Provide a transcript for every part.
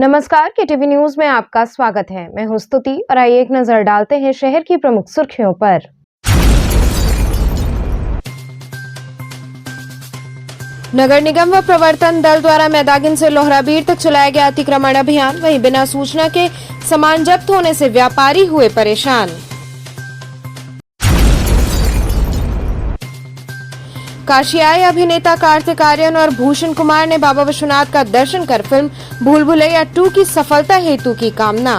नमस्कार, KTV news में आपका स्वागत है। मैं हूं स्तुति और आइए एक नजर डालते हैं शहर की प्रमुख सुर्खियों पर। नगर निगम व प्रवर्तन दल द्वारा मैदागिन से लोहराबीर तक चलाया गया अतिक्रमण अभियान। वहीं बिना सूचना के सामान जब्त होने से व्यापारी हुए परेशान। काशी आए अभिनेता कार्तिक आर्यन और भूषण कुमार ने बाबा विश्वनाथ का दर्शन कर फिल्म भूल भुलैया 2 की सफलता हेतु की कामना।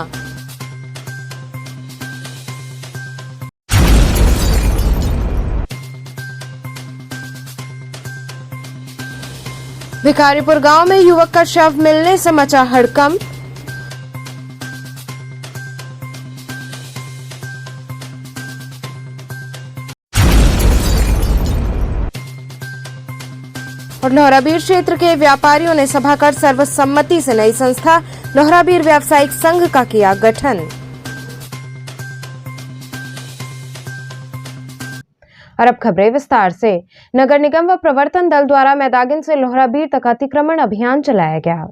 भिखारीपुर गांव में युवक का शव मिलने से मचा हड़कंप। और लोहराबीर क्षेत्र के व्यापारियों ने सभा कर सर्वसम्मति से नई संस्था लोहराबीर व्यावसायिक संघ का किया गठन। और अब खबरें विस्तार से। नगर निगम व प्रवर्तन दल द्वारा मैदागिन से लोहराबीर तक अतिक्रमण अभियान चलाया गया।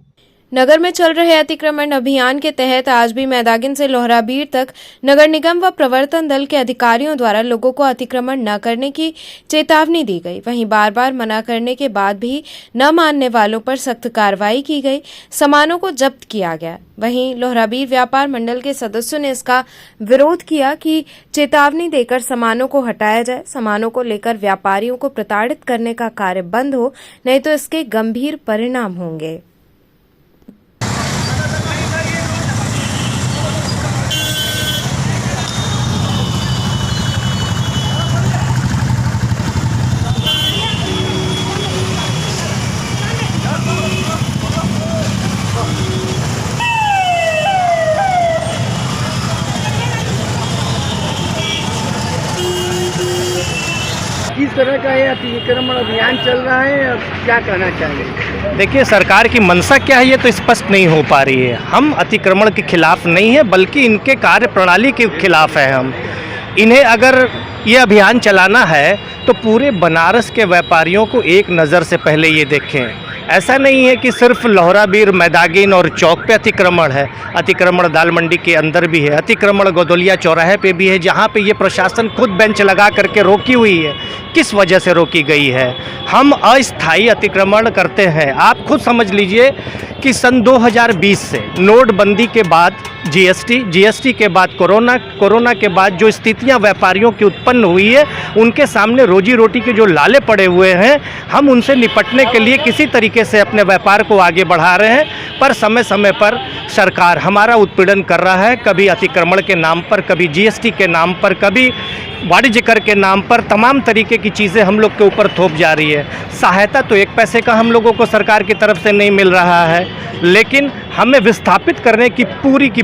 नगर में चल रहे अतिक्रमण अभियान के तहत आज भी मैदागिन से लोहराबीर तक नगर निगम व प्रवर्तन दल के अधिकारियों द्वारा लोगों को अतिक्रमण न करने की चेतावनी दी गई। वहीं बार बार मना करने के बाद भी न मानने वालों पर सख्त कार्रवाई की गई, सामानों को जब्त किया गया। वहीं लोहराबीर व्यापार मंडल के सदस्यों ने इसका विरोध किया कि चेतावनी देकर सामानों को हटाया जाए। सामानों को लेकर व्यापारियों को प्रताड़ित करने का कार्य बंद हो, नहीं तो इसके गंभीर परिणाम होंगे। किस तरह का ये अतिक्रमण अभियान चल रहा है और क्या कहना चाहेंगे? देखिए, सरकार की मंशा क्या है ये तो स्पष्ट नहीं हो पा रही है। हम अतिक्रमण के खिलाफ नहीं है, बल्कि इनके कार्य प्रणाली के खिलाफ है। हम इन्हें अगर ये अभियान चलाना है तो पूरे बनारस के व्यापारियों को एक नज़र से पहले ये देखें। ऐसा नहीं है कि सिर्फ लोहराबीर, मैदागिन और चौक पे अतिक्रमण है। अतिक्रमण दाल मंडी के अंदर भी है, अतिक्रमण गोदलिया चौराहे पे भी है, जहाँ पे ये प्रशासन खुद बेंच लगा करके रोकी हुई है। किस वजह से रोकी गई है? हम अस्थायी अतिक्रमण करते हैं। आप खुद समझ लीजिए कि सन 2020 से नोटबंदी के बाद जीएसटी के बाद कोरोना के बाद जो स्थितियां व्यापारियों की उत्पन्न हुई है, उनके सामने रोजी रोटी के जो लाले पड़े हुए हैं, हम उनसे निपटने के लिए किसी तरीके से अपने व्यापार को आगे बढ़ा रहे हैं। पर समय समय पर सरकार हमारा उत्पीड़न कर रहा है, कभी अतिक्रमण के नाम पर, कभी जीएसटी के नाम पर, कभी वाणिज्य कर के नाम पर तमाम तरीके की चीज़ें हम लोग के ऊपर थोप जा रही है। सहायता तो 1 पैसे का हम लोगों को सरकार की तरफ से नहीं मिल रहा है, लेकिन हमें विस्थापित करने की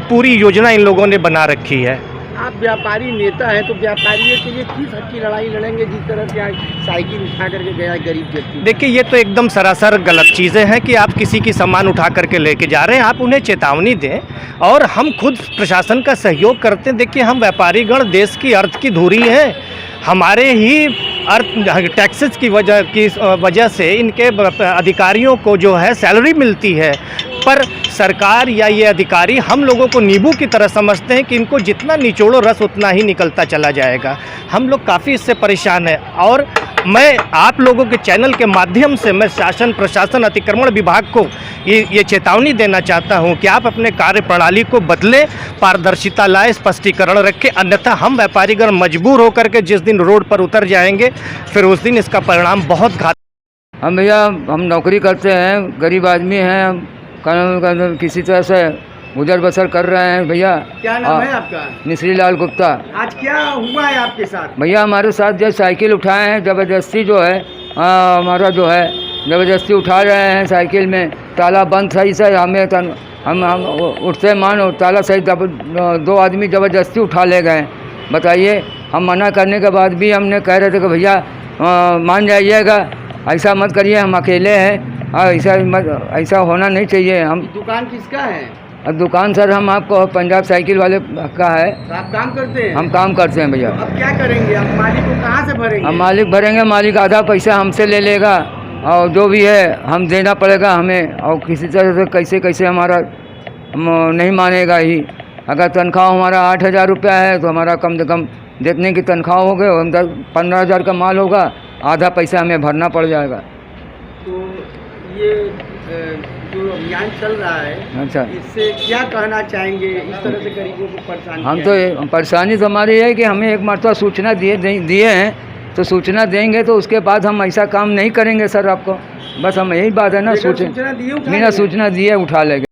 पूरी योजना इन लोगों ने बना रखी है। आप व्यापारी नेता हैं तो व्यापारियों के लिए किस हद की लड़ाई लड़ेंगे? जिस तरह से आज साइकिल उठा करके गया गरीब व्यक्ति। देखिए, ये तो एकदम सरासर गलत चीज़ें हैं कि आप किसी की सामान उठा करके लेके जा रहे हैं। आप उन्हें चेतावनी दें और हम खुद प्रशासन का सहयोग करते हैं। देखिए, हम व्यापारीगण देश की अर्थ की धुरी हैं। हमारे ही अर्थ टैक्सेस की वजह से इनके अधिकारियों को जो है सैलरी मिलती है, पर सरकार या ये अधिकारी हम लोगों को नींबू की तरह समझते हैं कि इनको जितना निचोड़ो रस उतना ही निकलता चला जाएगा। हम लोग काफ़ी इससे परेशान हैं और मैं आप लोगों के चैनल के माध्यम से मैं शासन, प्रशासन, अतिक्रमण विभाग को ये चेतावनी देना चाहता हूं कि आप अपने कार्य प्रणाली को बदलें, पारदर्शिता लाएं, स्पष्टीकरण रखें, अन्यथा हम व्यापारीगण मजबूर होकर के जिस दिन रोड पर उतर जाएंगे फिर उस दिन इसका परिणाम बहुत घातक। हम भैया हम नौकरी करते हैं, गरीब आदमी हैं, किसी तरह से गुजर बसर कर रहे हैं भैया। क्या नाम है आपका? मिश्री लाल गुप्ता। आज क्या हुआ है आपके साथ? भैया हमारे साथ जो साइकिल उठाए हैं ज़बरदस्ती, जो है हमारा जो है ज़बरदस्ती उठा रहे हैं साइकिल में। ताला बंद सही से हमें हम उठते मानो ताला सही 2 आदमी ज़बरदस्ती उठा ले गए। बताइए, हम मना करने के बाद भी हमने कह रहे थे कि भैया मान जाइएगा, ऐसा मत करिए, हम अकेले हैं, ऐसा होना नहीं चाहिए। हम दुकान किसका है? अब दुकान सर हम आपको पंजाब साइकिल वाले का है। तो आप काम करते हैं? हम काम करते हैं भैया। अब क्या करेंगे? आप मालिक को कहाँ से भरेंगे? हम मालिक भरेंगे, मालिक आधा पैसा हमसे ले लेगा और जो भी है हम देना पड़ेगा हमें, और किसी तरह से कैसे हमारा नहीं मानेगा ही। अगर तनख्वाह हमारा 8,000 रुपया है तो हमारा कम से कम जितने की तनख्वाह हो गए, 15,000 का माल होगा, आधा पैसा हमें भरना पड़ जाएगा। तो ये जो अभियान चल रहा है, अच्छा, इससे क्या कहना चाहेंगे इस तरह से गरीबों को परेशान हम किया तो है? परेशानी तो हमारी है कि हमें एक मरतबा सूचना दिए हैं, तो सूचना देंगे तो उसके बाद हम ऐसा काम नहीं करेंगे सर आपको। बस हम यही बात है ना, लेकिन सूचना दिए उठा बिना लेंगे। सूचना दिए उठा लेंगे।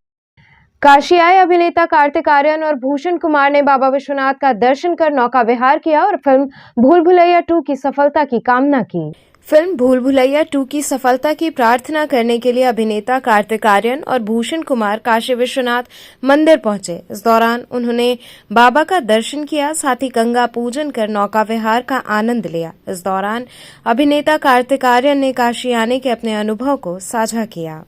काशी आए अभिनेता कार्तिक आर्यन और भूषण कुमार ने बाबा विश्वनाथ का दर्शन कर नौका विहार किया और फिल्म भूल भुलैया 2 की सफलता की कामना की। फिल्म भूल भुलैया 2 की सफलता की प्रार्थना करने के लिए अभिनेता कार्तिक आर्यन और भूषण कुमार काशी विश्वनाथ मंदिर पहुंचे। इस दौरान उन्होंने बाबा का दर्शन किया, साथ ही गंगा पूजन कर नौका विहार का आनंद लिया। इस दौरान अभिनेता कार्तिक आर्यन ने काशी आने के अपने अनुभव को साझा किया।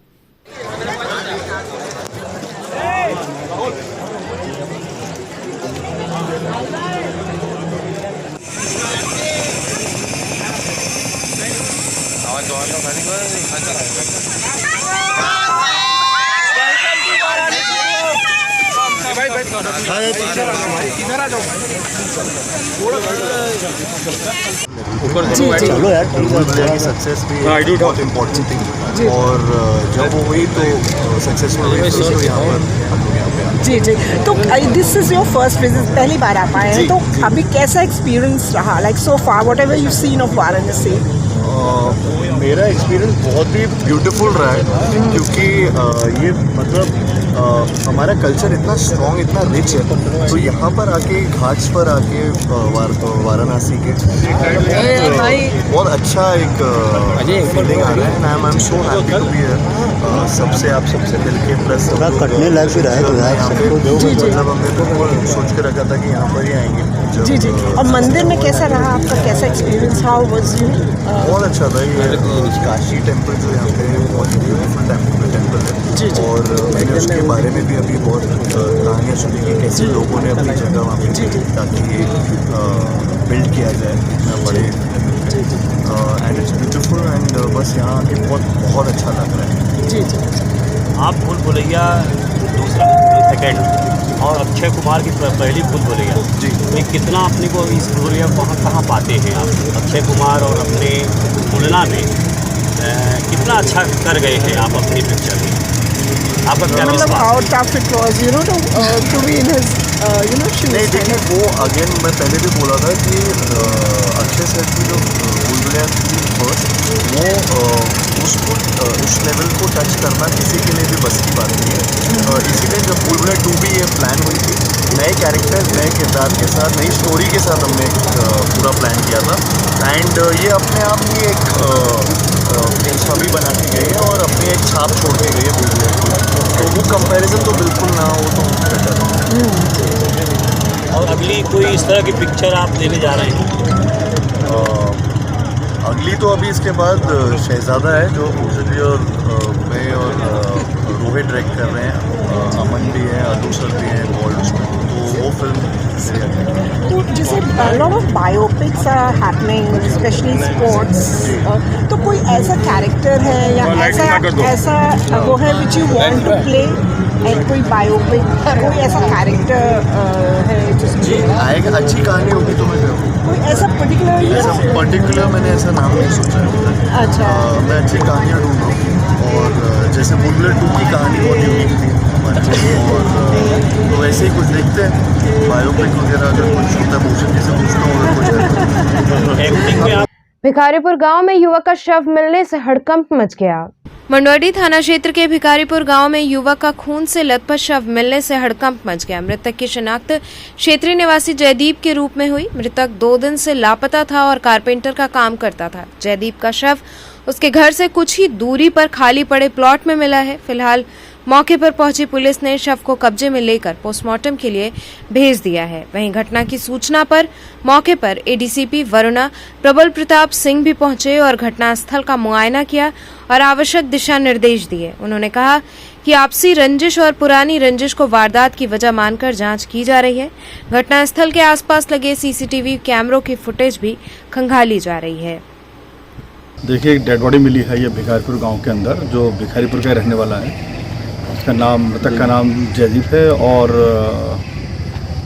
चलो यार, सक्सेस भी बहुत इम्पोर्टेंट थी और जब वो हुई तो सक्सेसफुल हुई तो यहाँ पर हम लोग यहाँ पे आए। जी जी, तो this is your first visit, पहली बार आप आए हैं, तो अभी कैसा एक्सपीरियंस रहा, like so far what ever you seen of Varanasi? मेरा एक्सपीरियंस बहुत ही ब्यूटीफुल रहा है, क्योंकि ये मतलब हमारा कल्चर इतना स्ट्रॉन्ग, इतना रिच है, तो यहाँ पर आके घाट्स पर आके वाराणसी के बहुत अच्छा एक फीलिंग आ रहा है। I am so happy to be here. सबसे आप सबसे मिलके प्लस कटने लायक भी रहा है, तो यहाँ पे मतलब हमने तो सोच के रखा था कि यहाँ पर ही आएंगे। जी जी, और मंदिर में कैसा रहा आपका, कैसा एक्सपीरियंस, हाउ वाज यू? बहुत अच्छा था। ये काशी टेम्पल जो यहाँ पे बहुत ब्यूटीफुल टेम्पल है, और मैंने उसके बारे में भी अभी बहुत कहानियाँ सुनी कि कैसे लोगों ने अपनी जगह वहाँ पे ताकि ये बिल्ड किया जाए इतना बड़े, एंड इट्स ब्यूटीफुल एंड बस यहाँ आके बहुत अच्छा लग रहा है। जी जी, आप भूल भुलैया दूसरा सेकेंड और अक्षय कुमार की पहली भूल भुलैया जी, ये कितना अपने को इस भूल भुलैया कहाँ पाते हैं आप अक्षय कुमार और अपने तुलना में कितना अच्छा कर गए हैं आप अपनी पिक्चर में, आपका क्या मतलब विश्वास? How tough it was you know to be in his you know shoes? नहीं देखिए, वो अगेन मैं पहले भी बोला था कि अक्षय सर की जो भूल भुलैया थी फर्स्ट, वो उसको उस लेवल को टच करना किसी के लिए भी बस की बात नहीं है। इसीलिए जब भूल भुलैया 2 भी ये प्लान हुई थी, नए कैरेक्टर नए किरदार के साथ, नई स्टोरी के साथ हमने पूरा प्लान किया था, एंड ये अपने आप ही एक छवि बना के गई है और अपनी एक छाप छोड़ के गई है भूल भुलैया, तो वो कंपैरिजन तो बिल्कुल ना हो तो बेटर है। और अगली कोई इस तरह की पिक्चर आप देने जा रहे हैं? अगली तो अभी इसके बाद शहजादा है, जो भूजली और मैं और रोहित डायरेक्ट कर रहे हैं, अमन भी है, अनु सर भी है गोल्ड उसमें, तो वो फिल्म तो जैसे lot of biopics are happening specially sports, तो कोई ऐसा कैरेक्टर है या ऐसा वो है which you want to play, and कोई बायोपिक कोई ऐसा कैरेक्टर है जिसमें आएगा, अच्छी कहानी होगी तो मैं करूँ। कोई ऐसा पर्टिकुलर मैंने ऐसा नाम नहीं सोचा है। अच्छा, मैं अच्छी कहानियाँ ढूंढ रहा हूँ, और जैसे भूल भुलैया 2 की कहानी बहुत यूनिक थी हमारे, और तो वैसे ही कुछ देखते हैं बायोपिक वगैरह, अगर कुछ होता है भूषण जी से पूछता हूँ अगर कुछ एक्टिंग में आप भिखारीपुर गांव में युवक का शव मिलने से हड़कंप मच गया। मंडवाडी थाना क्षेत्र के भिखारीपुर गांव में युवक का खून से लथपथ शव मिलने से हड़कंप मच गया। मृतक की शिनाख्त क्षेत्रीय निवासी जयदीप के रूप में हुई। मृतक 2 दिन से लापता था और कारपेंटर का काम करता था। जयदीप का शव उसके घर से कुछ ही दूरी पर खाली पड़े प्लॉट में मिला है। फिलहाल मौके पर पहुंची पुलिस ने शव को कब्जे में लेकर पोस्टमार्टम के लिए भेज दिया है। वहीं घटना की सूचना पर मौके पर एडीसीपी वरुणा प्रबल प्रताप सिंह भी पहुंचे और घटनास्थल का मुआयना किया और आवश्यक दिशा निर्देश दिए। उन्होंने कहा कि आपसी रंजिश और पुरानी रंजिश को वारदात की वजह मानकर जांच की जा रही है। घटनास्थल के आसपास लगे सीसीटीवी कैमरों की फुटेज भी खंगाली जा रही है। देखिए, एक डेड बॉडी मिली है ये भिखारीपुर गांव के अंदर, जो भिखारीपुर का रहने वाला है। इसका नाम, मृतक का नाम जयदीप है और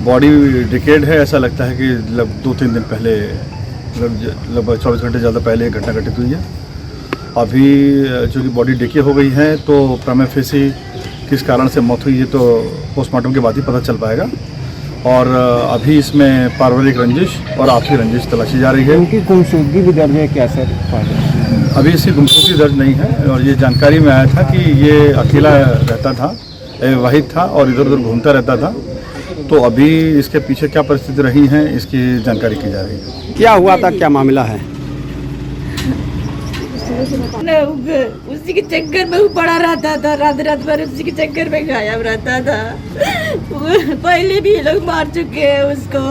बॉडी डिकेड है। ऐसा लगता है कि 2-3 दिन पहले, लगभग 24 घंटे ज़्यादा पहले घटना घटित हुई है। अभी चूँकि बॉडी डिके हो गई है तो प्रमा फेसी किस कारण से मौत हुई है तो पोस्टमार्टम के बाद ही पता चल पाएगा। और अभी इसमें पारिवारिक रंजिश और आपसी रंजिश तलाशी जा रही है। उनकी गुमशुदगी भी दर्ज है क्या सर? अभी इसकी गुमशुदगी दर्ज नहीं है और ये जानकारी में आया था कि ये अकेला रहता था, वाहिद था और इधर उधर घूमता रहता था। तो अभी इसके पीछे क्या परिस्थिति रही हैं इसकी जानकारी की जा रही है। क्या हुआ था, क्या मामला है? उसी के चक्कर में वो पड़ा रहता था, रात रात भर उसी के चक्कर में गायब रहता था। पहले भी ये लोग मार चुके हैं उसको,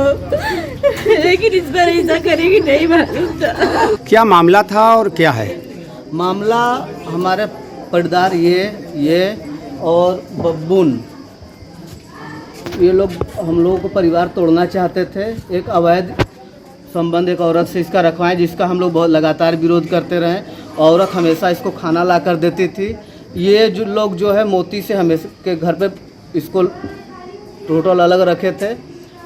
लेकिन इस बार ऐसा करेगी नहीं मालूम था। क्या मामला था और क्या है मामला? हमारे पर्दार ये और बब्बून, ये लोग हम लोगों को परिवार तोड़ना चाहते थे। एक अवैध संबंध एक औरत से इसका रखवाएं, जिसका हम लोग बहुत लगातार विरोध करते रहे। औरत हमेशा इसको खाना ला कर देती थी। ये जो लोग जो है मोती से हमेशा के घर पे इसको टोटल अलग रखे थे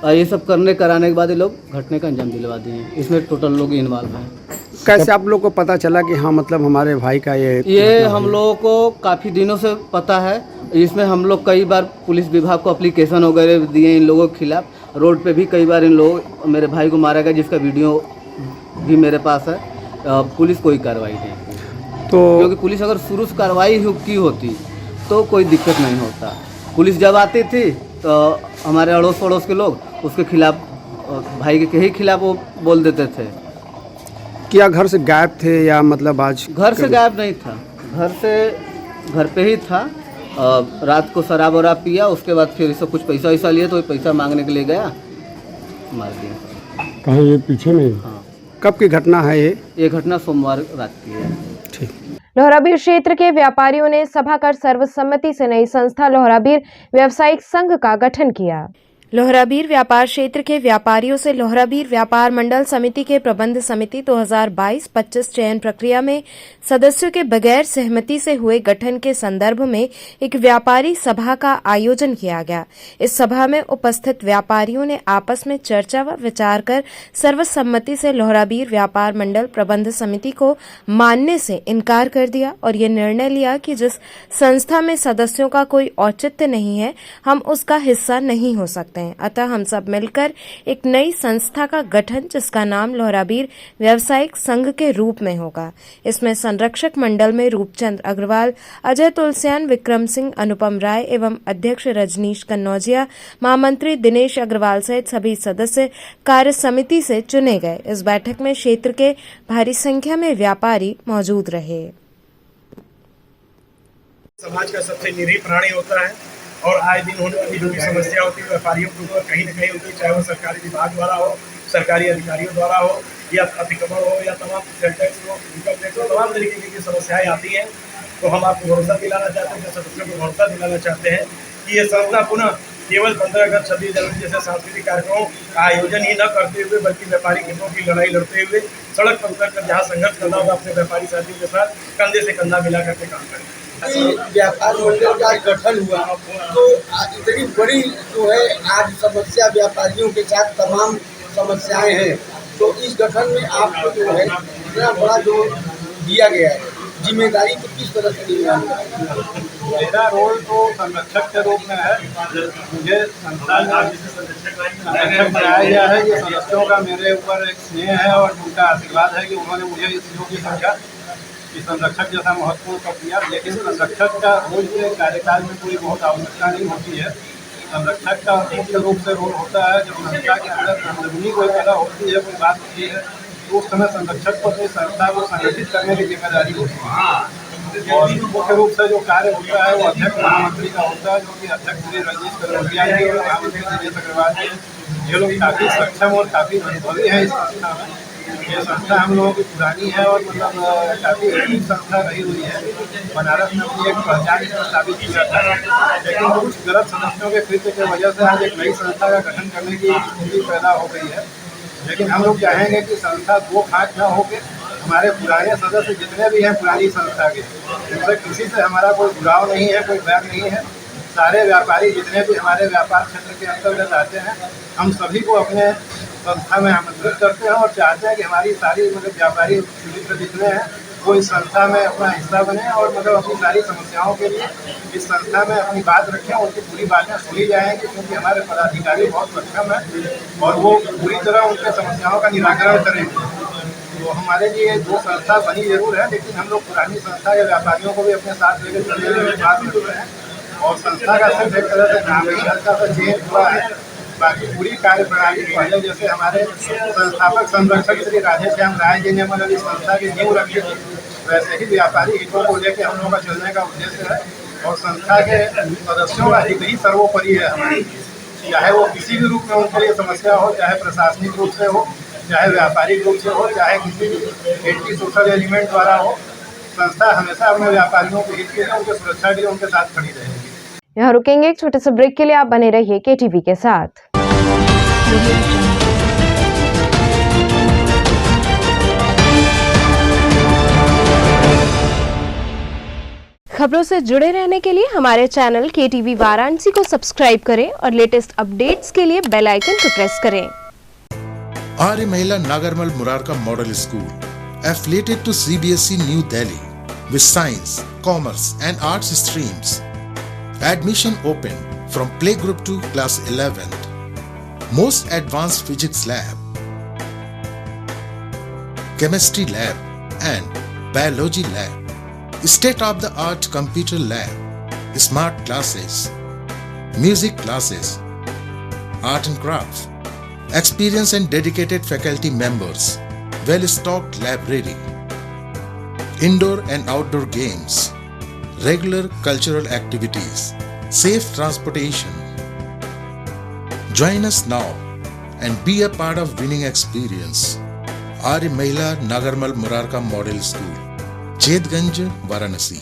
और ये सब करने कराने के बाद ये लोग घटने का अंजाम दिलवा दिए। इसमें टोटल लोग इन्वॉल्व हैं। कैसे आप लोग को पता चला कि हाँ मतलब हमारे भाई का ये हम लोगों को काफ़ी दिनों से पता है। इसमें हम लोग कई बार पुलिस विभाग को एप्लीकेशन वगैरह दिए इन लोगों के खिलाफ। रोड पे भी कई बार इन लोग, मेरे भाई को मारा गया जिसका वीडियो भी मेरे पास है। पुलिस कोई कार्रवाई नहीं तो क्योंकि पुलिस अगर शुरू से कार्रवाई की होती तो कोई दिक्कत नहीं होता। पुलिस जब आती थी तो हमारे अड़ोस पड़ोस के लोग उसके खिलाफ, भाई के ही खिलाफ वो बोल देते थे। क्या घर से गायब थे या मतलब आज? घर से गायब नहीं था, घर पे ही था। रात को शराब वराब पिया, उसके बाद फिर इससे कुछ पैसा वैसा लिया तो पैसा मांगने के लिए गया, मार दिया। कहाँ ये पीछे में? हाँ। कब की घटना है ये घटना सोमवार रात की है। ठीक। लोहराबीर क्षेत्र के व्यापारियों ने सभा कर सर्वसम्मति से नई संस्था लोहराबीर व्यावसायिक संघ का गठन किया। लोहराबीर व्यापार क्षेत्र के व्यापारियों से लोहराबीर व्यापार मंडल समिति के प्रबंध समिति 2022-25 चयन प्रक्रिया में सदस्यों के बगैर सहमति से हुए गठन के संदर्भ में एक व्यापारी सभा का आयोजन किया गया। इस सभा में उपस्थित व्यापारियों ने आपस में चर्चा व विचार कर सर्वसम्मति से लोहराबीर व्यापार मंडल प्रबंध समिति को मानने से इनकार कर दिया और ये निर्णय लिया कि जिस संस्था में सदस्यों का कोई औचित्य नहीं है, हम उसका हिस्सा नहीं हो सकते। अतः हम सब मिलकर एक नई संस्था का गठन, जिसका नाम लोहराबीर व्यावसायिक संघ के रूप में होगा। इसमें संरक्षक मंडल में रूपचंद अग्रवाल, अजय तुलसियान, विक्रम सिंह, अनुपम राय एवं अध्यक्ष रजनीश कन्नौजिया, महामंत्री दिनेश अग्रवाल सहित सभी सदस्य कार्य समिति से चुने गए। इस बैठक में क्षेत्र के भारी संख्या में व्यापारी मौजूद रहे। समाज का सबसे निरीह प्राणी होता है और आए दिन होने वाली जो भी समस्या होती है व्यापारियों के ऊपर कहीं न कहीं होती है, चाहे वो सरकारी विभाग द्वारा हो, सरकारी अधिकारियों द्वारा हो या अतिक्रमण हो या तमाम सेल टैक्स हो, इनकम टैक्स हो, तमाम तरीके की समस्याएं आती हैं। तो हम आपको भरोसा दिलाना चाहते हैं, सदस्यों को भरोसा दिलाना चाहते हैं कि ये संस्था पुनः केवल 15 अगस्त 26 जनवरी जैसे सांस्कृतिक कार्यक्रमों का आयोजन ही न करते हुए बल्कि व्यापारी हितों की लड़ाई लड़ते हुए सड़क पर उतर कर जहाँ संघर्ष करना होगा अपने व्यापारी साथियों के साथ कंधे से कंधा मिला करके काम करें। व्यापार मंडल का गठन हुआ तो इतनी बड़ी जो है आज समस्या व्यापारियों के साथ तमाम समस्याएं हैं, तो इस गठन में आपको जो है इतना बड़ा जो दिया गया है जिम्मेदारी को किस तरह से निभाना है? मेरा रोल तो संरक्षक के रूप में है। मुझे संस्था संरक्षक बनाया गया है। ये सदस्यों का मेरे ऊपर एक स्नेह है और उनका आशीर्वाद है कि उन्होंने मुझे इस योग्य समझा कि संरक्षक जैसा महत्वपूर्ण पद दिया। लेकिन संरक्षक का रोज के कार्यकाल में कोई बहुत आवश्यकता नहीं होती है। संरक्षक का मुख्य रूप से रोल होता है जब संस्था के अंदर अंदरूनी कोई कला होती है, कोई बात होती है, तो उस समय संरक्षक को अपनी संस्था को संगठित करने की जिम्मेदारी होती है। और मुख्य रूप से जो कार्य होता है वो अध्यक्ष महामंत्री का होता है, जो कि अध्यक्ष श्री रजनीश कन्नौजिया जी और महामंत्री दिनेश अग्रवाल जी, ये लोग काफ़ी सक्षम और काफ़ी अनुभवी हैं इस संस्था में। ये संस्था हम लोगों की पुरानी है और मतलब काफ़ी अच्छी संस्था रही हुई है। बनारस में अपनी एक पहचान स्थापित किया था, लेकिन कुछ गलत सदस्यों के कृत्य की वजह से आज एक नई संस्था का गठन करने की स्थिति पैदा हो गई है। लेकिन हम लोग चाहेंगे कि संस्था दो खाट न होकर हमारे पुराने सदस्य जितने भी हैं पुरानी संस्था के, उनसे किसी से हमारा कोई जुड़ाव नहीं है, कोई बैर नहीं है। सारे व्यापारी जितने भी हमारे व्यापार क्षेत्र के अंतर्गत आते हैं, हम सभी को अपने संस्था में आमंत्रित करते हैं और चाहते हैं कि हमारी सारी व्यापारी मित्र जितने हैं वो इस संस्था में अपना हिस्सा बने और अपनी सारी समस्याओं के लिए इस संस्था में अपनी बात रखें। उनकी पूरी बातें सुनी जाएंगी, क्योंकि हमारे पदाधिकारी बहुत सक्षम हैं और वो पूरी तरह उनके समस्याओं का निराकरण करेंगे। तो हमारे लिए दो संस्था बनी जरूर है, लेकिन हम लोग पुरानी संस्था या व्यापारियों को भी अपने साथ लेकर चलने में बात करते हैं और संस्था का सिर्फ एक तरह से नाम ही हल्का सा चेंज हुआ है। बाकी पूरी कार्य प्रणाली पहले जैसे हमारे संस्थापक संरक्षक श्री राधेश्याम राय जी ने मतलब इस संस्था की नींव रखी थी, वैसे ही व्यापारी हितों को लेकर हम लोगों का चलने का उद्देश्य है और संस्था के सदस्यों का हित ही सर्वोपरि है हमारी। चाहे वो किसी भी रूप में उनके लिए समस्या हो, चाहे प्रशासनिक रूप से हो, चाहे व्यापारिक रूप से हो, चाहे किसी भी एंटी सोशल एलिमेंट द्वारा हो, संस्था हमेशा अपने व्यापारियों के हित के लिए, उनके सुरक्षा के लिए उनके साथ खड़ी रहेगी। यहाँ रुकेंगे एक छोटे से ब्रेक के लिए, आप बने रहिए KTV के साथ। खबरों से जुड़े रहने के लिए हमारे चैनल KTV वाराणसी को सब्सक्राइब करें और लेटेस्ट अपडेट्स के लिए बेल आइकन को प्रेस करें। आर्य महिला Nagarmal Murarka model school, affiliated to CBSE New Delhi, with science, commerce and arts streams. Admission open from playgroup to class 11th. Most advanced physics lab, chemistry lab and biology lab, state-of-the-art computer lab, smart classes, music classes, art and crafts, experienced and dedicated faculty members, well-stocked library, indoor and outdoor games, regular cultural activities, safe transportation. Join us now and be a part of winning experience. Arya Mahila Nagarmal Murarka Model School, Chetganj, Varanasi.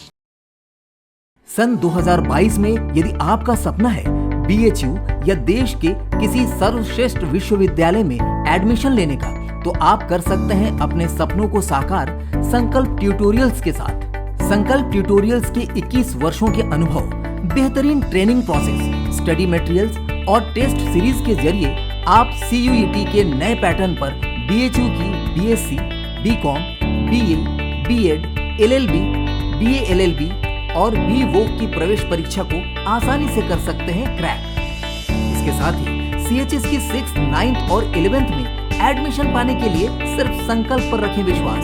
सन 2022 में यदि आपका सपना है BHU या देश के किसी सर्वश्रेष्ठ विश्वविद्यालय में एडमिशन लेने का, तो आप कर सकते हैं अपने सपनों को साकार संकल्प ट्यूटोरियल्स के साथ। संकल्प ट्यूटोरियल्स के 21 वर्षों के अनुभव, बेहतरीन ट्रेनिंग प्रोसेस, स्टडी मटेरियल्स और टेस्ट सीरीज के जरिए आप CUET के नए पैटर्न पर BHU की BSc, BCom, BA, B.Ed, LLB, BA LLB और BVoc की प्रवेश परीक्षा को आसानी से कर सकते हैं क्रैक। इसके साथ ही CHS की 6th, 9th और 11th में एडमिशन पाने के लिए सिर्फ संकल्प पर रखें विश्वास।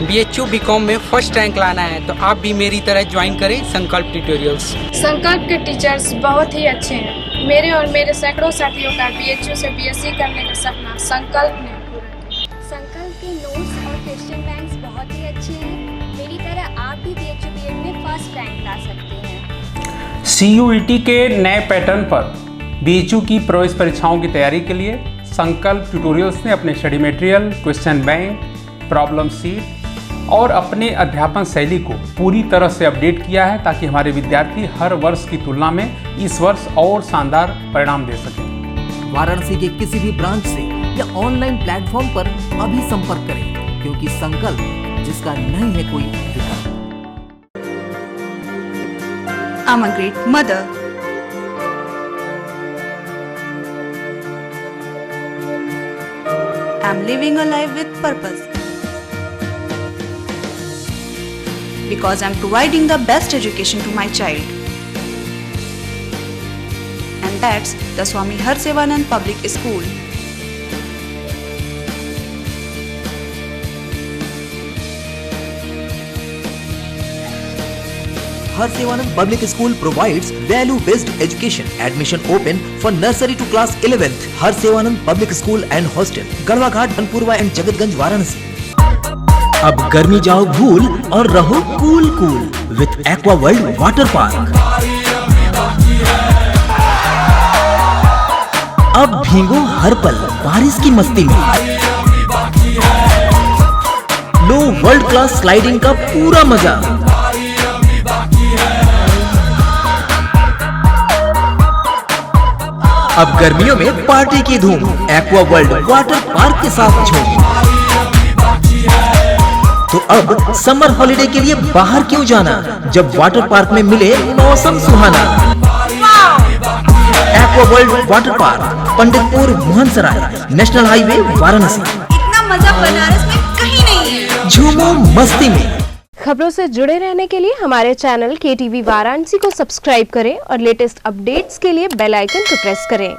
BHU BCom में फर्स्ट रैंक लाना है तो आप भी मेरी तरह ज्वाइन करें संकल्प ट्यूटोरियल्स। संकल्प के टीचर्स बहुत ही अच्छे हैं। मेरे और मेरे सैकड़ों साथियों का BHU से BSc करने का सपना संकल्प ने पूरा किया। संकल्प के नोट्स और क्वेश्चन बैंक्स बहुत ही अच्छे हैं। मेरी तरह आप भी BHU B.Ed में फर्स्ट रैंक ला सकते हैं। CUET के नए पैटर्न पर BHU की प्रवेश परीक्षाओं की तैयारी के लिए संकल्प ट्यूटोरियल्स ने अपने study material, question bank, problem seat और अपने अध्यापन शैली को पूरी तरह से अपडेट किया है, ताकि हमारे विद्यार्थी हर वर्ष की तुलना में इस वर्ष और शानदार परिणाम दे सकें। वाराणसी के किसी भी ब्रांच से या ऑनलाइन प्लेटफॉर्म पर अभी संपर्क करें, क्योंकि संकल्प जिसका नहीं है कोई विकल्प। I'm a great mother. I'm living a life with purpose. Because I'm providing the best education to my child. And that's the Swami Harsevanand Public School. Harsevanand Public School provides value-based education. Admission open for nursery to class 11th. Harsevanand Public School and Hostel, Garhwaghat, Dhanpurwa and Jagatganj, Varanasi. अब गर्मी जाओ भूल और रहो cool cool with aqua world water park. अब भीगो हर पल बारिश की मस्ती में। लो वर्ल्ड क्लास स्लाइडिंग का पूरा मजा। अब गर्मियों में पार्टी की धूम एक्वा वर्ल्ड वाटर पार्क के साथ झूम। तो अब समर हॉलिडे के लिए बाहर क्यों जाना, जब वाटर पार्क में मिले मौसम सुहाना। Aqua world water park, Panditpur, Mohansarai, national highway, Varanasi. इतना मजा बनारस में कहीं नहीं है। झूमो मस्ती में। खबरों से जुड़े रहने के लिए हमारे चैनल KTV वाराणसी को सब्सक्राइब करें और लेटेस्ट अपडेट्स के लिए बेल आइकन को प्रेस करें।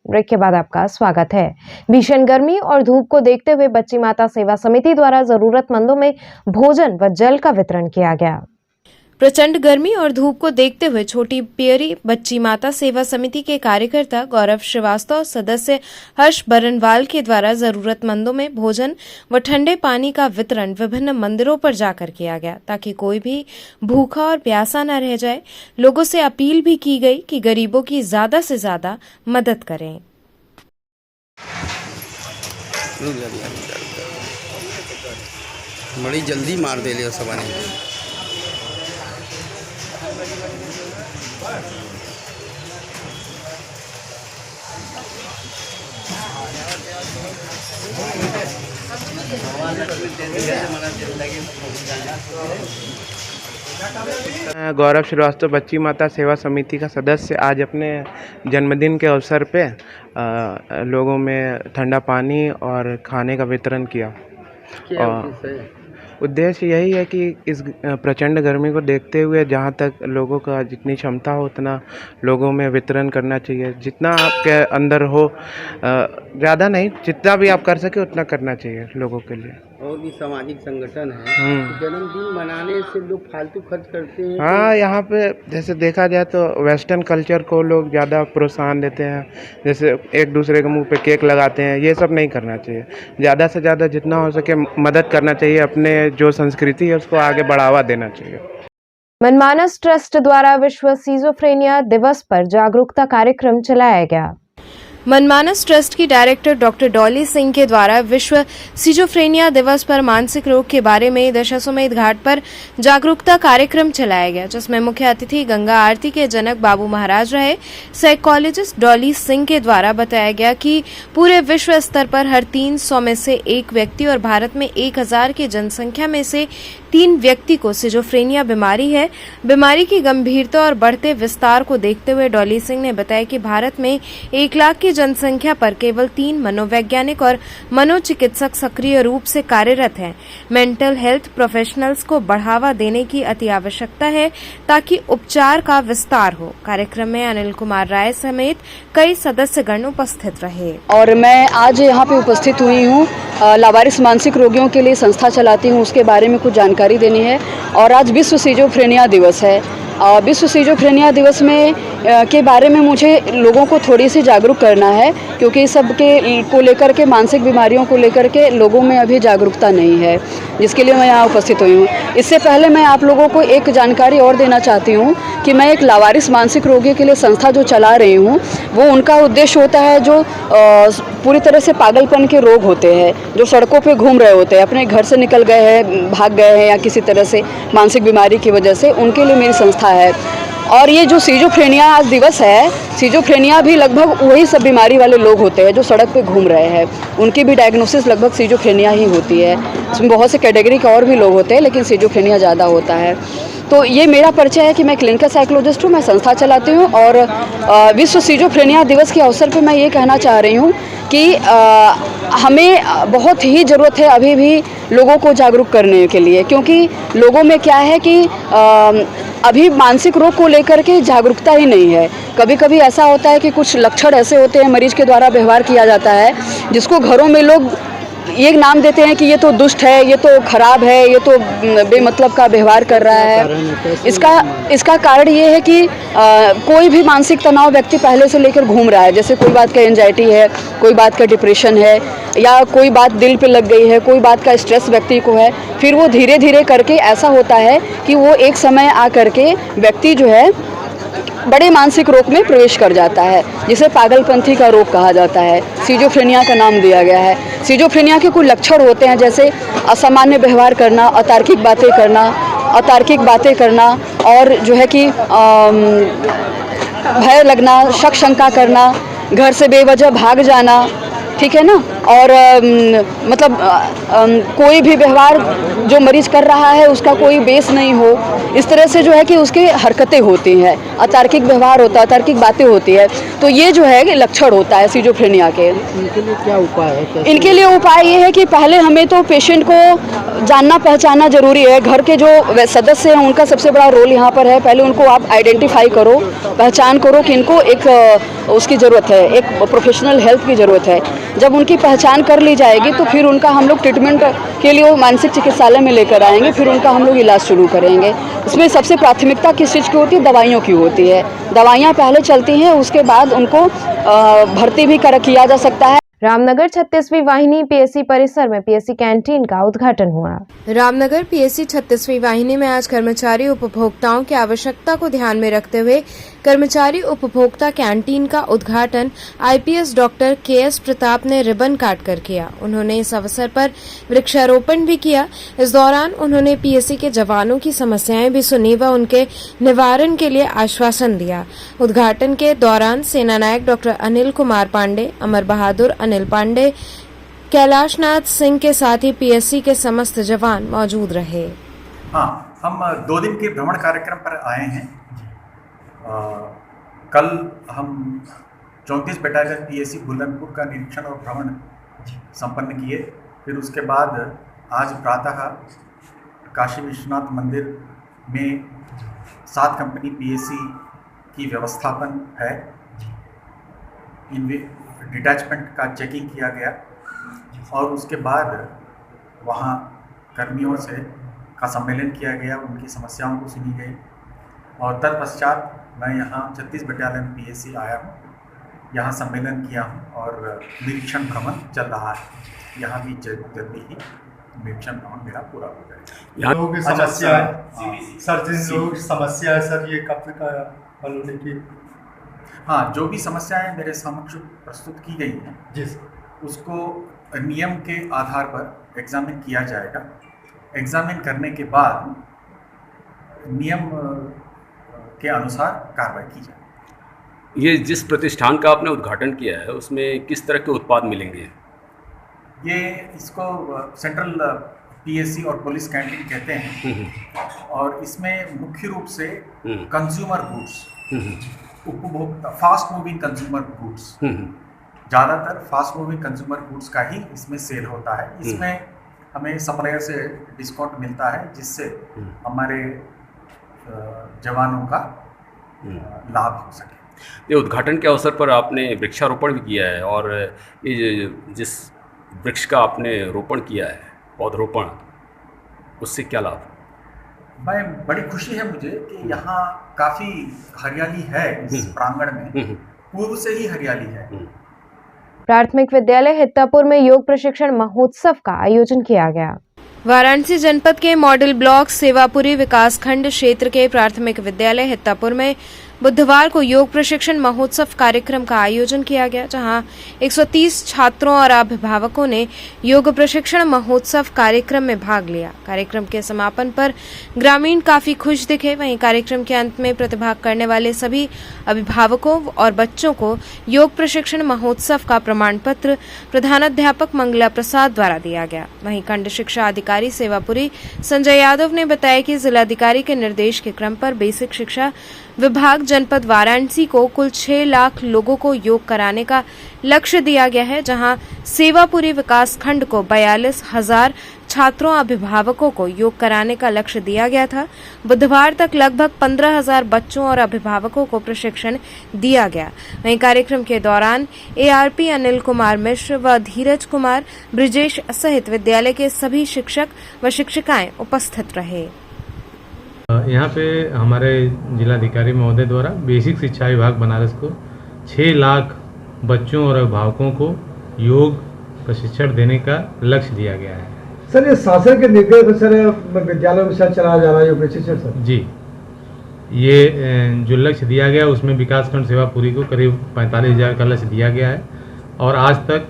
ब्रेक के बाद आपका स्वागत है। भीषण गर्मी और धूप को देखते हुए बच्ची माता सेवा समिति द्वारा जरूरतमंदों में भोजन व जल का वितरण किया गया। प्रचंड गर्मी और धूप को देखते हुए छोटी पियरी बच्ची माता सेवा समिति के कार्यकर्ता गौरव श्रीवास्तव, सदस्य हर्ष बरनवाल के द्वारा जरूरतमंदों में भोजन व ठंडे पानी का वितरण विभिन्न मंदिरों पर जाकर किया गया, ताकि कोई भी भूखा और प्यासा न रह जाए। लोगों से अपील भी की गई कि गरीबों की ज्यादा से ज्यादा मदद करें। बड़ी जल्दी मार दे लिया सब ने। गौरव श्रीवास्तव, बच्ची माता सेवा समिति का सदस्य, आज अपने जन्मदिन के अवसर पे लोगों में ठंडा पानी और खाने का वितरण किया। उद्देश्य यही है कि इस प्रचंड गर्मी को देखते हुए जहाँ तक लोगों का जितनी क्षमता हो उतना लोगों में वितरण करना चाहिए। जितना आपके अंदर हो, ज़्यादा नहीं, जितना भी आप कर सके उतना करना चाहिए लोगों के लिए। और भी सामाजिक संगठन है, जन्मदिन मनाने से लोग फालतू खर्च करते हैं। हाँ, यहाँ पे जैसे देखा जाए तो वेस्टर्न कल्चर को लोग ज़्यादा प्रोत्साहन देते हैं, जैसे एक दूसरे के मुंह पे केक लगाते हैं। ये सब नहीं करना चाहिए। ज़्यादा से ज़्यादा जितना हो सके मदद करना चाहिए। अपने जो संस्कृति है उसको आगे बढ़ावा देना चाहिए। मनमानस ट्रस्ट द्वारा विश्व सिजोफ्रेनिया दिवस पर जागरूकता कार्यक्रम चलाया गया। मनमानस ट्रस्ट की डायरेक्टर डॉक्टर डॉली सिंह के द्वारा विश्व सिजोफ्रेनिया दिवस पर मानसिक रोग के बारे में दशाश्वमेध घाट पर जागरूकता कार्यक्रम चलाया गया, जिसमें मुख्य अतिथि गंगा आरती के जनक बाबू महाराज रहे। साइकोलॉजिस्ट डॉली सिंह के द्वारा बताया गया कि पूरे विश्व स्तर पर हर 300 में से एक व्यक्ति और भारत में 1000 की जनसंख्या में से 3 व्यक्ति को सिजोफ्रेनिया बीमारी है। बीमारी की गंभीरता और बढ़ते विस्तार को देखते हुए डॉली सिंह ने बताया कि भारत में 1 लाख की जनसंख्या पर केवल 3 मनोवैज्ञानिक और मनोचिकित्सक सक्रिय रूप से कार्यरत हैं। मेंटल हेल्थ प्रोफेशनल्स को बढ़ावा देने की अति आवश्यकता है ताकि उपचार का विस्तार हो। कार्यक्रम में अनिल कुमार राय समेत कई सदस्यगण उपस्थित रहे। और मैं आज यहाँ पे उपस्थित हुई हूँ, लावारिस मानसिक रोगियों के लिए संस्था चलाती हूँ, उसके बारे में कुछ जानकारी देनी है। और आज विश्व सिजोफ्रेनिया दिवस है। विश्व सिजोफ्रेनिया दिवस में के बारे में मुझे लोगों को थोड़ी सी जागरूक करना है, क्योंकि सब के को लेकर के मानसिक बीमारियों को लेकर के लोगों में अभी जागरूकता नहीं है, जिसके लिए मैं यहाँ उपस्थित हुई हूँ। इससे पहले मैं आप लोगों को एक जानकारी और देना चाहती हूँ कि मैं एक लावारिस मानसिक रोगी के लिए संस्था जो चला रही हूँ, वो उनका उद्देश्य होता है जो पूरी तरह से पागलपन के रोग होते हैं, जो सड़कों पर घूम रहे होते हैं, अपने घर से निकल गए हैं, भाग गए हैं या किसी तरह से मानसिक बीमारी की वजह से, उनके लिए मेरी संस्था है। और ये जो सिजोफ्रेनिया आज दिवस है, सिजोफ्रेनिया भी लगभग वही सब बीमारी वाले लोग होते हैं जो सड़क पे घूम रहे हैं, उनकी भी डायग्नोसिस लगभग सिजोफ्रेनिया ही होती है। इसमें बहुत से कैटेगरी के और भी लोग होते हैं, लेकिन सिजोफ्रेनिया ज़्यादा होता है। तो ये मेरा परिचय है कि मैं क्लिनिकल साइकोलॉजिस्ट हूँ, मैं संस्था चलाती हूँ। और विश्व सिजोफ्रेनिया दिवस के अवसर पर मैं ये कहना चाह रही हूँ कि हमें बहुत ही ज़रूरत है अभी भी लोगों को जागरूक करने के लिए, क्योंकि लोगों में क्या है कि अभी मानसिक रोग को लेकर के जागरूकता ही नहीं है। कभी कभी ऐसा होता है कि कुछ लक्षण ऐसे होते हैं, मरीज के द्वारा व्यवहार किया जाता है जिसको घरों में लोग ये नाम देते हैं कि ये तो दुष्ट है, ये तो खराब है, ये तो बेमतलब का व्यवहार कर रहा है। इसका कारण ये है कि कोई भी मानसिक तनाव व्यक्ति पहले से लेकर घूम रहा है, जैसे कोई बात का एंजाइटी है, कोई बात का डिप्रेशन है, या कोई बात दिल पे लग गई है, कोई बात का स्ट्रेस व्यक्ति को है। फिर वो धीरे धीरे करके ऐसा होता है कि वो एक समय आ करके व्यक्ति जो है बड़े मानसिक रोग में प्रवेश कर जाता है, जिसे पागलपंथी का रोग कहा जाता है, सिजोफ्रेनिया का नाम दिया गया है। सिजोफ्रेनिया के कुछ लक्षण होते हैं, जैसे असामान्य व्यवहार करना, अतार्किक बातें करना, अतार्किक बातें करना और जो है कि भय लगना, शक शंका करना, घर से बेवजह भाग जाना, ठीक है ना। और मतलब कोई भी व्यवहार जो मरीज कर रहा है उसका कोई बेस नहीं हो, इस तरह से जो है कि उसकी हरकतें होती हैं, अतार्किक व्यवहार होता है, अतार्किक बातें होती है, तो ये जो है कि लक्षण होता है सिजोफ्रेनिया के। इनके लिए क्या उपाय है? इनके लिए उपाय ये है कि पहले हमें तो पेशेंट को जानना पहचानना जरूरी है। घर के जो सदस्य हैं उनका सबसे बड़ा रोल यहाँ पर है। पहले उनको आप आइडेंटिफाई करो, पहचान करो कि इनको एक उसकी ज़रूरत है, एक प्रोफेशनल हेल्प की ज़रूरत है। जब उनकी पहचान कर ली जाएगी तो फिर उनका हम लोग ट्रीटमेंट के लिए वो मानसिक चिकित्सालय में लेकर आएंगे, फिर उनका हम लोग इलाज शुरू करेंगे। इसमें सबसे प्राथमिकता किस चीज़ की होती है? दवाइयों की होती है। दवाइयाँ पहले चलती हैं, उसके बाद उनको भर्ती भी किया जा सकता है। रामनगर 36वीं वाहिनी पीएससी परिसर में पीएससी कैंटीन का उद्घाटन हुआ। रामनगर पीएससी 36वीं वाहिनी में आज कर्मचारी उपभोक्ताओं की आवश्यकता को ध्यान में रखते हुए कर्मचारी उपभोक्ता कैंटीन का उद्घाटन आईपीएस डॉक्टर केएस प्रताप ने रिबन काट कर किया। उन्होंने इस अवसर पर वृक्षारोपण भी किया। इस दौरान उन्होंने पीएससी के जवानों की समस्याएं भी सुनी व उनके निवारण के लिए आश्वासन दिया। उद्घाटन के दौरान सेना नायक डॉक्टर अनिल कुमार पांडे, अमर बहादुर अनिल पांडे, कैलाश नाथ सिंह के साथ ही पीएससी के समस्त जवान मौजूद रहे। हाँ, हम 2 दिन के भ्रमण कार्यक्रम पर आए हैं। कल हम 34 बटालियन पीएससी बुलंदपुर का निरीक्षण और भ्रमण संपन्न किए। फिर उसके बाद आज प्रातः काशी विश्वनाथ मंदिर में 7 कंपनी पीएससी की व्यवस्थापन है, इनमें डिटैचमेंट का चेकिंग किया गया और उसके बाद वहाँ कर्मियों से का सम्मेलन किया गया, उनकी समस्याओं को सुनी गई और तत्पश्चात मैं यहाँ 36 बटालियन पीएससी आया हूँ, यहाँ सम्मेलन किया हूँ और निरीक्षण भ्रमण चल रहा है। यहाँ भी जल्दी ही निरीक्षण भ्रमण मेरा पूरा हो जाएगा। लोगों की समस्या सर, जिन लोगों की समस्या है सर, ये कब तक हल होने की? हाँ, जो भी समस्याएं मेरे समक्ष प्रस्तुत की गई हैं उसको नियम के आधार पर एग्जामिन किया जाएगा। एग्जामिन करने के बाद नियम के अनुसार कार्रवाई की जाएगी। ये जिस प्रतिष्ठान का आपने उद्घाटन किया है उसमें किस तरह के उत्पाद मिलेंगे? ये इसको सेंट्रल पीएससी और पुलिस कैंटीन कहते हैं और इसमें मुख्य रूप से कंज्यूमर गुड्स, उपभोक्ता फास्ट मूविंग कंज्यूमर गुड्स, ज़्यादातर फास्ट मूविंग कंज्यूमर गुड्स का ही इसमें सेल होता है। इसमें हमें सप्लायर से डिस्काउंट मिलता है जिससे हमारे जवानों का लाभ हो सके। ये उद्घाटन के अवसर पर आपने वृक्षारोपण भी किया है और ये जिस वृक्ष का आपने रोपण किया है, पौधरोपण, उससे क्या लाभ? मैं बड़ी खुशी है मुझे कि यहाँ काफ़ी हरियाली है इस प्रांगण में, पूर्व से ही हरियाली है। प्राथमिक विद्यालय हित्तापुर में योग प्रशिक्षण महोत्सव का आयोजन किया गया। वाराणसी जनपद के मॉडल ब्लॉक सेवापुरी विकासखंड क्षेत्र के प्राथमिक विद्यालय हित्तापुर में बुधवार को योग प्रशिक्षण महोत्सव कार्यक्रम का आयोजन किया गया, जहां 130 छात्रों और अभिभावकों ने योग प्रशिक्षण महोत्सव कार्यक्रम में भाग लिया। कार्यक्रम के समापन पर ग्रामीण काफी खुश दिखे। वहीं कार्यक्रम के अंत में प्रतिभाग करने वाले सभी अभिभावकों और बच्चों को योग प्रशिक्षण महोत्सव का प्रमाण पत्र प्रधानाध्यापक मंगला प्रसाद द्वारा दिया गया। वहीं खंड शिक्षा अधिकारी सेवापुरी संजय यादव ने बताया कि जिलाधिकारी के निर्देश के क्रम पर बेसिक शिक्षा विभाग जनपद वाराणसी को कुल 6 लाख लोगों को योग कराने का लक्ष्य दिया गया है, जहां सेवापुरी विकास खंड को 42,000 छात्रों अभिभावकों को योग कराने का लक्ष्य दिया गया था। बुधवार तक लगभग 15,000 बच्चों और अभिभावकों को प्रशिक्षण दिया गया। वहीं कार्यक्रम के दौरान एआरपी अनिल कुमार मिश्र व धीरज कुमार ब्रिजेश सहित विद्यालय के सभी शिक्षक व शिक्षिकाएं उपस्थित रहे। यहाँ पे हमारे जिलाधिकारी महोदय द्वारा बेसिक शिक्षा विभाग बनारस को 6 लाख बच्चों और अभिभावकों को योग प्रशिक्षण देने का लक्ष्य दिया गया है। सर, ये शासन के निर्देश पर सर विद्यालयों में सर चलाया जा रहा है योग प्रशिक्षण सर? जी, ये जो लक्ष्य दिया गया उसमें विकासखंड सेवापुरी को करीब 45,000 का लक्ष्य दिया गया है और आज तक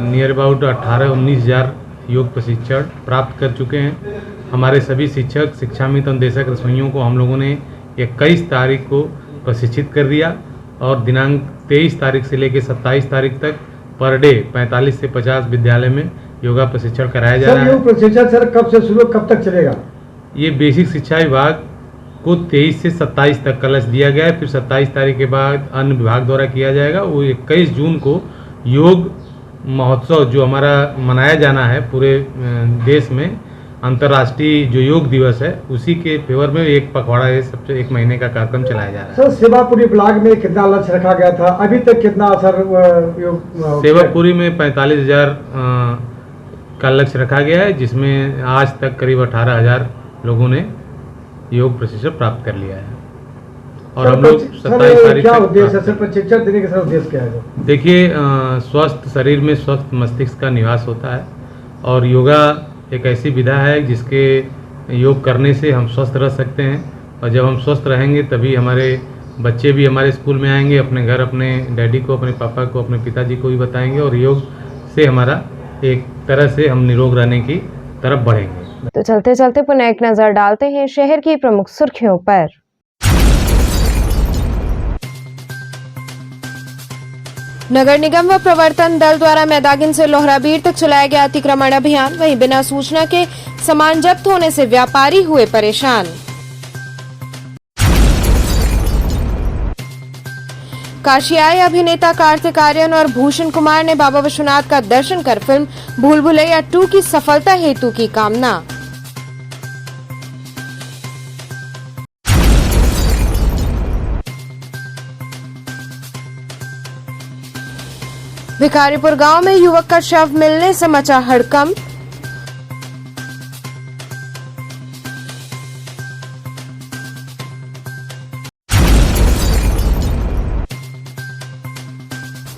नियर अबाउट 18-19 हज़ार योग प्रशिक्षण प्राप्त कर चुके हैं हमारे सभी शिक्षक, शिक्षामित्र, अनुदेशक, रसोइयों को हम लोगों ने 21 तारीख को प्रशिक्षित कर दिया और दिनांक 23 तारीख से लेकर 27 तारीख तक पर डे 45 से 50 विद्यालय में योगा प्रशिक्षण कराया जा रहा है। योग प्रशिक्षण सर कब से शुरू, कब तक चलेगा? ये बेसिक शिक्षा विभाग को 23 से 27 तक कलश दिया गया है, फिर 27 तारीख के बाद अन्य विभाग द्वारा किया जाएगा। वो 21 जून को योग महोत्सव जो हमारा मनाया जाना है पूरे देश में, अंतर्राष्ट्रीय जो योग दिवस है, उसी के फेवर में एक पखवाड़ा है, सबसे 1 महीने का कार्यक्रम चलाया जा रहा है। सर सेवापुरी ब्लॉक में कितना लक्ष्य रखा गया था, अभी तक कितना सर सेवापुरी में 45,000 का लक्ष्य रखा गया है, जिसमें आज तक करीब 18,000 लोगों ने योग प्रशिक्षण प्राप्त कर लिया है। और हम लोग 27 तारीख क्या उद्देश्य है प्रशिक्षण देने का? सर उद्देश्य क्या है? देखिए, स्वस्थ शरीर में स्वस्थ मस्तिष्क का निवास होता है और योगा एक ऐसी विधा है जिसके योग करने से हम स्वस्थ रह सकते हैं, और जब हम स्वस्थ रहेंगे तभी हमारे बच्चे भी हमारे स्कूल में आएंगे, अपने घर अपने डैडी को, अपने पापा को, अपने पिताजी को भी बताएंगे, और योग से हमारा एक तरह से हम निरोग रहने की तरफ बढ़ेंगे। तो चलते चलते पुनः एक नजर डालते हैं शहर की प्रमुख सुर्खियों पर। नगर निगम व प्रवर्तन दल द्वारा मैदागिन से लोहराबीर तक चलाया गया अतिक्रमण अभियान। वहीं बिना सूचना के सामान जब्त होने से व्यापारी हुए परेशान। काशी आए अभिनेता कार्तिक आर्यन और भूषण कुमार ने बाबा विश्वनाथ का दर्शन कर फिल्म भूल भुलैया 2 की सफलता हेतु की कामना। भिखारीपुर गांव में युवक का शव मिलने से मचा हड़कंप।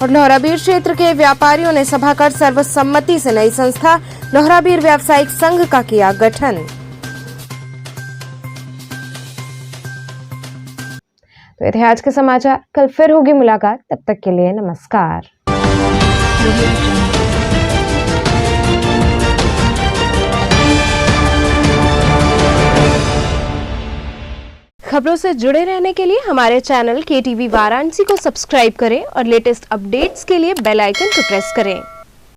और लोहराबीर क्षेत्र के व्यापारियों ने सभा कर सर्वसम्मति से नई संस्था लोहराबीर व्यावसायिक संघ का किया गठन। तो ये थे आज के समाचार। कल फिर होगी मुलाकात, तब तक के लिए नमस्कार। खबरों से जुड़े रहने के लिए हमारे चैनल KTV वाराणसी को सब्सक्राइब करें और लेटेस्ट अपडेट्स के लिए बेल आइकन को प्रेस करें।